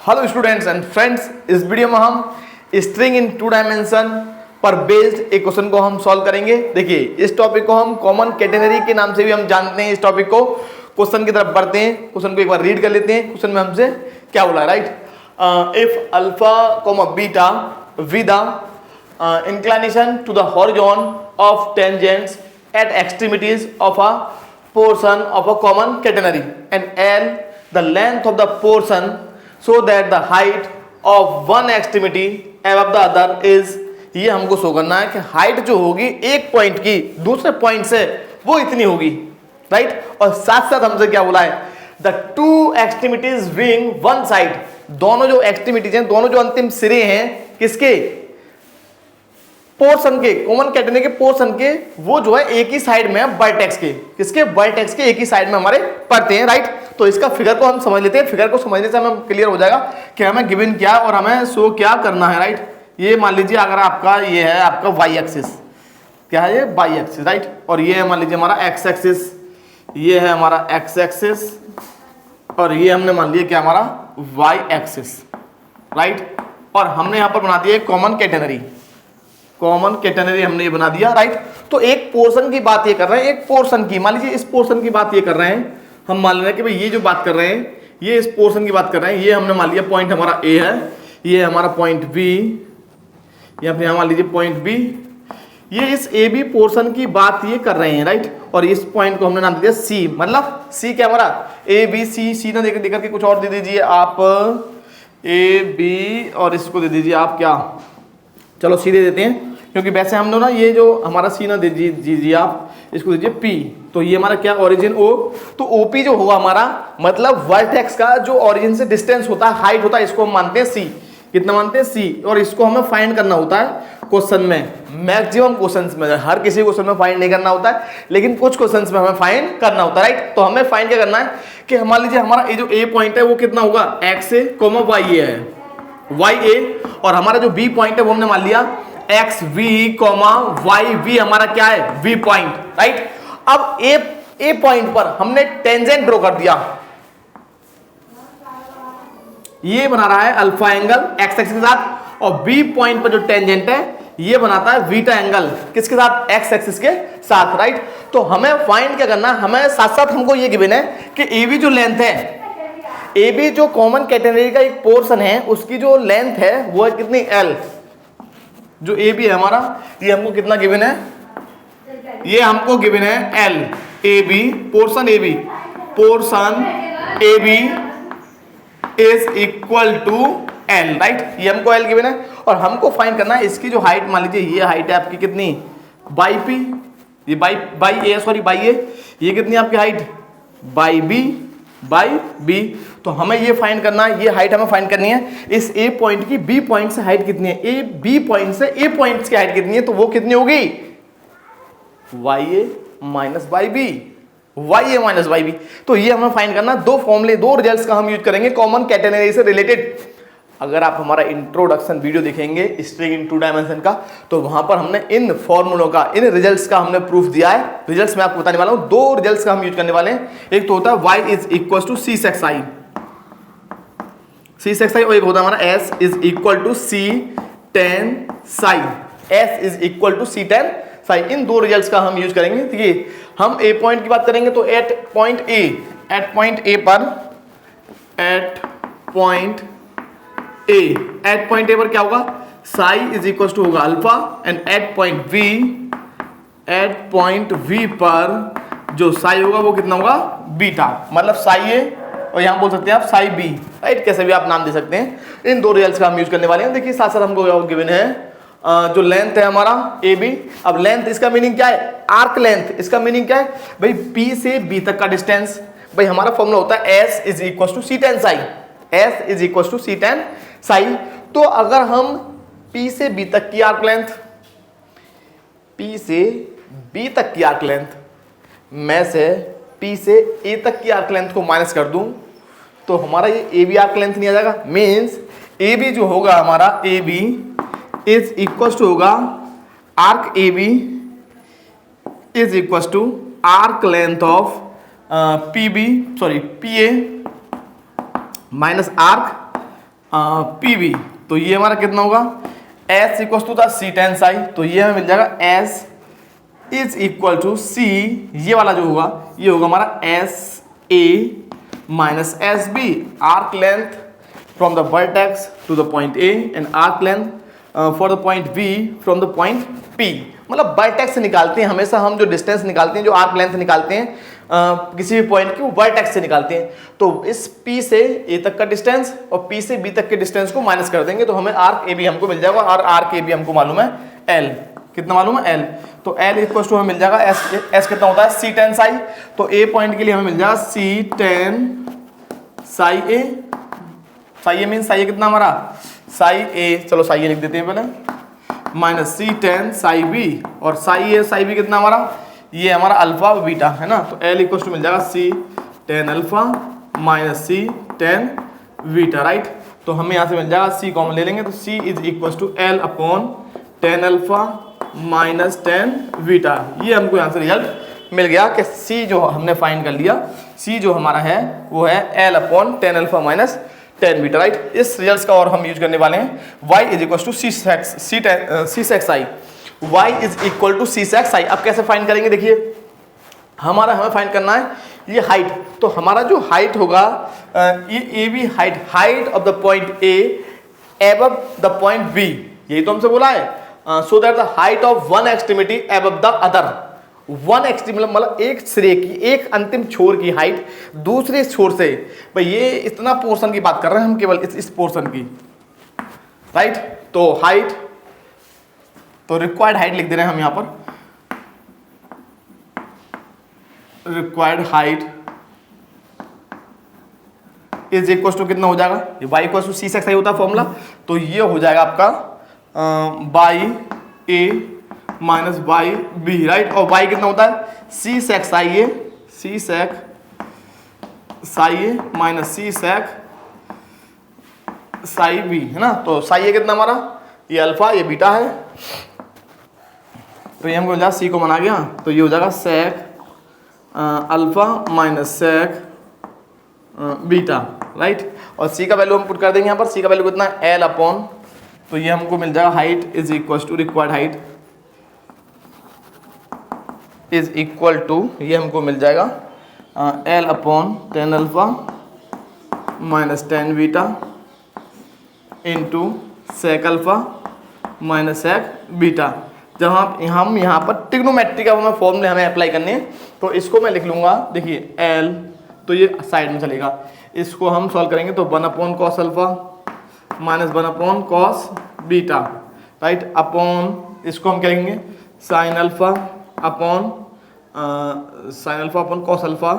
Hello students and friends, इस video में हम स्ट्रिंग इन टू डायमेंशन पर बेस्ड एक क्वेश्चन को हम सॉल्व करेंगे। देखिए, इस टॉपिक को हम कॉमन कैटेगरी के नाम से भी हम जानते हैं। इस टॉपिक को क्वेश्चन की तरफ बढ़ते हैं, क्वेश्चन को एक बार रीड कर लेते हैं। क्वेश्चन में हमसे क्या बोला है, right? If alpha comma beta with inclination to the horizon of tangents at extremities of a portion of a common catenary and L the length of the portion so that the height of one extremity above the other is, ये हमको show करना है कि height जो होगी एक point की दूसरे पॉइंट से वो इतनी होगी, राइट? और साथ साथ हमसे क्या बोला है, the two extremities being one side, दोनों जो एक्सट्रीमिटीज हैं, दोनों जो अंतिम सिरे हैं किसके, पोर्शन के, कॉमन कैटेगरी के पोर्शन के, वो जो है एक ही साइड में है वर्टेक्स के, किसके, वर्टेक्स के एक ही साइड में हमारे पड़ते हैं, राइट? तो इसका फिगर को हम समझ लेते हैं। फिगर को समझने से हमें क्लियर हो जाएगा कि हमें गिवन क्या और हमें शो क्या करना है, राइट? ये मान लीजिए अगर आपका ये है आपका वाई एक्सिस, क्या है ये, वाई एक्सिस, राइट? और ये है मान लीजिए हमारा एक्स एक्सिस, ये है हमारा एक्स एक्सिस, और ये हमने मान लिया क्या, हमारा वाई एक्सिस, राइट? और हमने यहाँ पर बना दिया कॉमन कैटेगरी, कॉमन कैटेगरी हमने ये बना दिया, राइट? तो एक पोर्शन की बात ये कर रहे हैं, एक पोर्शन की, मान लीजिए इस पोर्शन की बात ये कर रहे हैं। हम मान लेना कि भाई ये जो बात कर रहे हैं ये इस पोर्शन की बात कर रहे हैं। ये हमने मान लिया पॉइंट हमारा ए है, ये हमारा पॉइंट बी, या फिर मान लीजिए पॉइंट बी, ये इस ए बी पोर्शन की बात ये कर रहे हैं, राइट? और इस पॉइंट को हमने नाम दिया सी, मतलब सी क्या हमारा ए बी सी, सी ना देकर देकर के कुछ और दे दीजिए आप, ए बी, और इसको दे दीजिए आप क्या, चलो सी दे देते हैं, क्योंकि वैसे हम लोग ना ये जो हमारा सी ना दीजिए आप, इसको दीजिए पी। तो ये हमारा क्या, ओरिजिन ओ, तो ओपी जो होगा हमारा मतलब वर्टेक्स का जो ओरिजिन से डिस्टेंस होता है, हाइट होता है, इसको हम मानते हैं सी। कितना मानते हैं, सी। और इसको हमें फाइंड करना होता है क्वेश्चन में, मैक्सिमम क्वेश्चंस में, हर किसी क्वेश्चन में फाइंड नहीं करना होता है, लेकिन कुछ क्वेश्चंस में हमें फाइंड करना होता है, राइट? तो हमें फाइंड क्या करना है कि मान लीजिए हमारा ये जो ए पॉइंट है वो कितना होगा, एक्स ए कोमा वाई ए है, वाई ए, और हमारा जो बी पॉइंट है वो हमने मान लिया x v comma y v, हमारा क्या है, वी पॉइंट, राइट? अब ए पॉइंट पर हमने टेंजेंट ड्रॉ कर दिया, ये बना रहा है अल्फा एंगल एक्स एक्सिस के साथ, और बी पॉइंट पर जो टेंजेंट है ये बनाता है बीटा एंगल, किसके साथ, एक्स एक्सिस के साथ, राइट? तो हमें फाइंड क्या करना है, हमें साथ साथ हमको ये गिवन है कि ए बी जो लेंथ है, ए बी जो कॉमन कैटेगरी का एक पोर्शन है, उसकी जो लेंथ है वो है कितनी, एल। जो ए बी है हमारा, ये हमको कितना गिवन है, ये हमको गिवन है L, A B portion, A B portion A B is equal to L, right? ये हमको एल गिवन है, और हमको फाइंड करना है इसकी जो हाइट, मान लीजिए ये हाइट है आपकी कितनी, बाई पी, ये y A, sorry y A, ये कितनी आपकी height, y B, y B. तो हमें ये फाइंड करना है, ये हाइट हमें फाइंड करनी है इस ए पॉइंट की बी पॉइंट से हाइट कितनी है, ए बी पॉइंट से ए पॉइंट की हाइट कितनी है, तो वो कितनी होगी, वाई ए माइनस वाई बी, वाई ए माइनस वाई बी। तो ये हमें फाइंड करना, दो फॉर्मूले, दो रिजल्ट्स का हम यूज करेंगे कॉमन कैटेगरी से रिलेटेड। अगर आप हमारा इंट्रोडक्शन वीडियो देखेंगे स्ट्रिंग इन टू डायमेंशन का, तो वहां पर हमने इन फॉर्मूलों का, इन रिजल्ट्स का हमने प्रूफ दिया है। रिजल्ट्स मैं आपको बताने वाला हूं, दो रिजल्ट्स का हम यूज करने वाले हैं। एक तो होता है y is equal to C sec psi, C sec psi, और एक होता है हमारा s is equal to C tan psi, s is equal to C tan psi. इन दो रिजल्ट्स का हम यूज करेंगे। देखिए, हम ए पॉइंट की बात करेंगे तो एट पॉइंट ए पर, एट पॉइंट ए पर क्या होगा, साई इज इक्वल टू होगा alpha, and at point V पर जो साई होगा वो कितना होगा, बीटा, मतलब साई ए, और यहां बोल सकते हैं आप साई बी, राइट? कैसे भी आप नाम दे सकते हैं। इन दो रिजल्ट्स का हम यूज करने वाले हैं। देखिए, साथ साथ हमको गिवन है जो लेंथ है हमारा ए बी। अब लेंथ, इसका मीनिंग क्या है, आर्क लेंथ, इसका मीनिंग क्या है भाई, पी से बी तक का डिस्टेंस। भाई हमारा फॉर्मूला होता है s is equal to C tan psi, s is equal to C tan psi. तो अगर हम P से B तक की आर्क लेंथ, P से B तक की आर्क लेंथ में से P से A तक की आर्क लेंथ को माइनस कर दूं, तो हमारा ये ए बी आर्क लेंथ नहीं आ जाएगा। मीन्स ए बी जो होगा हमारा, A B is equal to होगा arc A B is equal to arc length of P B, sorry P A minus arc P B, तो ये हमारा कितना होगा एस इक्वल टू था सी टेन साई, तो ये हमें मिल जाएगा s is equal to c, ये वाला जो होगा ये होगा हमारा s A minus s B, arc length from the vertex to the point A and arc length for the point B from the point P. मतलब वर्टेक्स से निकालते हैं हमेशा हम, जो डिस्टेंस निकालते हैं, जो आर्क लेंथ निकालते हैं किसी भी पॉइंट की, वो वर्टेक्स से निकालते हैं। तो इस P से A तक का डिस्टेंस और P से B तक के डिस्टेंस को माइनस कर देंगे तो हमें आर्क AB हमको मिल जाएगा, और आर्क AB हमको मालूम है L, कितना मालूम है L, तो L इक्वल टू हमें मिल जाएगा S कितना होता है सी टेन साई, तो A पॉइंट के लिए हमें मिल जाएगा C tan psi A, psi A mean psi A कितना हमारा साई A, चलो साई A लिख देते हैं पहले, माइनस सी टेन साई B, और साई A साई B कितना हमारा, ये हमारा अल्फा और बीटा है ना, तो L इक्वल टू मिल जाएगा सी टेन अल्फा माइनस सी टेन बीटा, राइट। तो हमें यहाँ से मिल जाएगा C कॉमन ले लेंगे, तो C is equal to L upon tan alpha minus tan beta, ये हमको यहाँ से रिजल्ट मिल गया कि C जो हमने फाइंड कर लिया, C जो हमारा है वो है L upon tan alpha minus tan beta, right. इस रिजल्ट का और हम यूज करने वाले हैं y is equal to C sec psi, y is equal to C sec psi. अब कैसे फाइंड करेंगे, देखिए हमें फाइंड करना है ये हाइट, तो हमारा जो हाइट होगा ये A B height of the point A above the point B, यही तो हमसे बोला है, so that the height of one extremity above the other, one extreme मतलब एक सिरे की, एक अंतिम छोर की हाइट दूसरे छोर से, भाई ये इतना पोर्शन की बात कर रहे हैं हम, केवल इस पोर्शन की, राइट। तो हाइट, तो रिक्वायर्ड हाइट लिख दे रहे हैं हम यहां पर, required height is equal to कितना हो जाएगा, ये y equal to C sec psi होता है फॉर्मूला, तो ये हो जाएगा आपका y A minus y B, right. और y कितना होता है C sec psi A, C sec psi A minus C sec psi B, है ना। तो साई ए कितना हमारा, ये अल्फा ये बीटा है, तो ये हमको मिल जाएगा सी को बना गया, तो ये हो जाएगा सेक alpha minus sec beta, right. और सी का वैल्यू हम पुट कर देंगे यहाँ पर, सी का वैल्यू कितना है एल अपॉन, तो ये हमको मिल जाएगा height is equal to required height is equal to, ये हमको मिल जाएगा L upon tan alpha minus tan beta into sec alpha minus sec beta. जब हम यहाँ पर ट्रिग्नोमेट्री का हमें फॉर्मूले हमें अप्लाई करने हैं, तो इसको मैं लिख लूँगा, देखिए एल, तो ये साइड में चलेगा, इसको हम सॉल्व करेंगे तो one upon cos alpha minus one upon cos beta, right, upon इसको हम करेंगे sine alpha upon cos alpha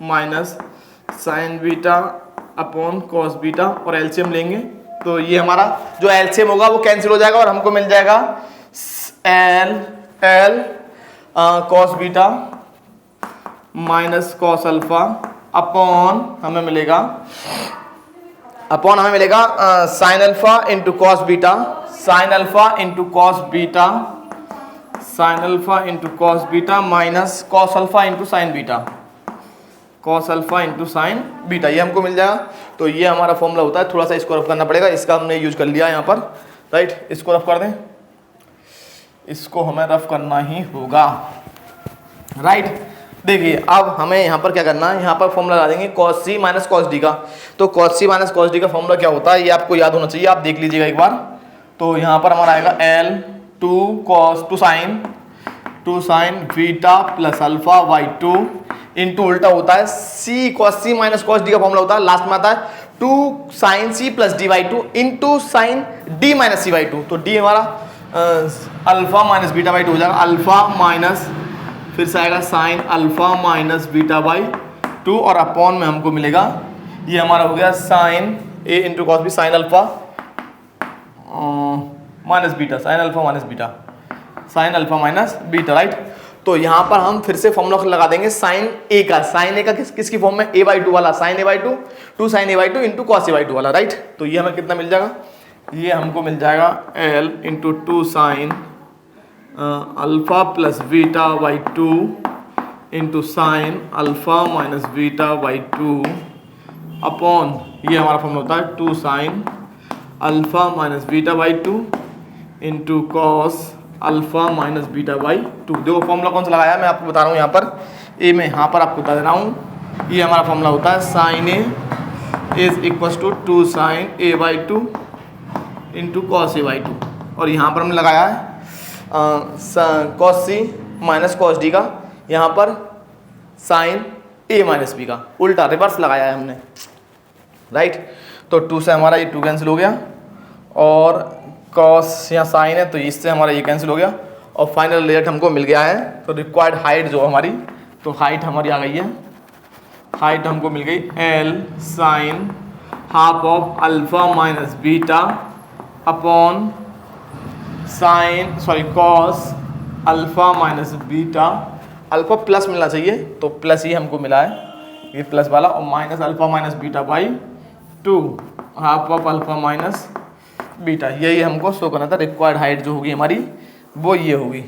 minus sign beta upon cos beta, और एलसीएम लेंगे तो ये हमारा जो एलसीएम होगा वो कैंसिल हो जाएगा और हमको मिल जाएगा L cos beta minus cos alpha upon हमें मिलेगा sine alpha into cos beta, sine alpha into cos beta, sine alpha into cos beta minus cos alpha into sine beta, cos alpha into sine beta, ये हमको मिल जाएगा। तो ये हमारा formula होता है, थोड़ा सा इसको रफ करना पड़ेगा, इसका हमने यूज कर लिया यहाँ पर, राइट। इसको रफ कर दें, इसको हमें रफ करना ही होगा, राइट। देखिए अब हमें यहाँ पर क्या करना है, यहाँ पर फॉर्मूला ला देंगे cos c minus cos D का, तो cos c minus cos D का फॉर्मूला क्या होता है ये आपको याद होना चाहिए, आप देख लीजिएगा एक बार। तो यहाँ पर हमारा आएगा L two sine beta plus alpha by two into उल्टा होता है c cos c minus cos D का फॉर्मूला होता है, लास्ट में आता है two sine c plus D by two into sine D minus C by two, तो डी हमारा alpha minus beta by two हो जाएगा, अल्फा माइनस फिर से आएगा sine alpha minus beta by two, और अपॉन में हमको मिलेगा ये हमारा हो गया sine A into cos B, sine alpha minus beta, sine alpha minus beta, sine alpha minus beta, right. तो यहाँ पर हम फिर से फॉर्मूला लगा देंगे साइन ए का किसकी फॉर्म में, ए बाई टू वाला, sine A by two two sine A by two into cos A by two वाला, राइट। तो ये हमें कितना मिल जाएगा, ये हमको मिल जाएगा L into two sine alpha plus beta by two into sine alpha minus beta by two upon, ये हमारा फॉर्मूला होता है two sine alpha minus beta by 2 into cos alpha minus beta by 2। देखो फॉर्मूला कौन सा लगाया मैं आपको बता रहा हूँ यहाँ पर, ए में यहाँ पर आपको बता दे रहा हूँ, ये हमारा फॉर्मूला होता है sine A is equal to 2 sine A by 2 into cos A by 2, और यहाँ पर हमने लगाया है cos C minus cos D का, यहाँ पर साइन ए माइनस बी का, उल्टा रिवर्स लगाया है हमने, राइट। तो 2 से हमारा ये 2 कैंसिल हो गया, और कॉस यहाँ साइन है तो इससे हमारा ये कैंसिल हो गया, और फाइनल रिजल्ट हमको मिल गया है। तो रिक्वायर्ड हाइट जो हमारी, तो हाइट हमारी आ गई है, हाइट हमको मिल गई L sine half of alpha minus beta upon sine cos alpha minus beta, alpha plus मिलना चाहिए तो प्लस ही हमको मिला है, ये प्लस वाला, और minus alpha minus beta by 2 half of alpha minus beta, यही हमको शो करना था। रिक्वायर्ड हाइट जो होगी हमारी वो ये होगी,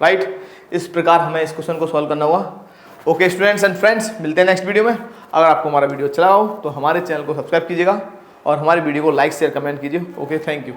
राइट। इस प्रकार हमें इस क्वेश्चन को सॉल्व करना हुआ। ओके स्टूडेंट्स एंड फ्रेंड्स, मिलते हैं नेक्स्ट वीडियो में। अगर आपको हमारा वीडियो अच्छा लगा हो तो हमारे चैनल को सब्सक्राइब कीजिएगा और हमारे वीडियो को लाइक शेयर कमेंट कीजिए। Okay, thank you.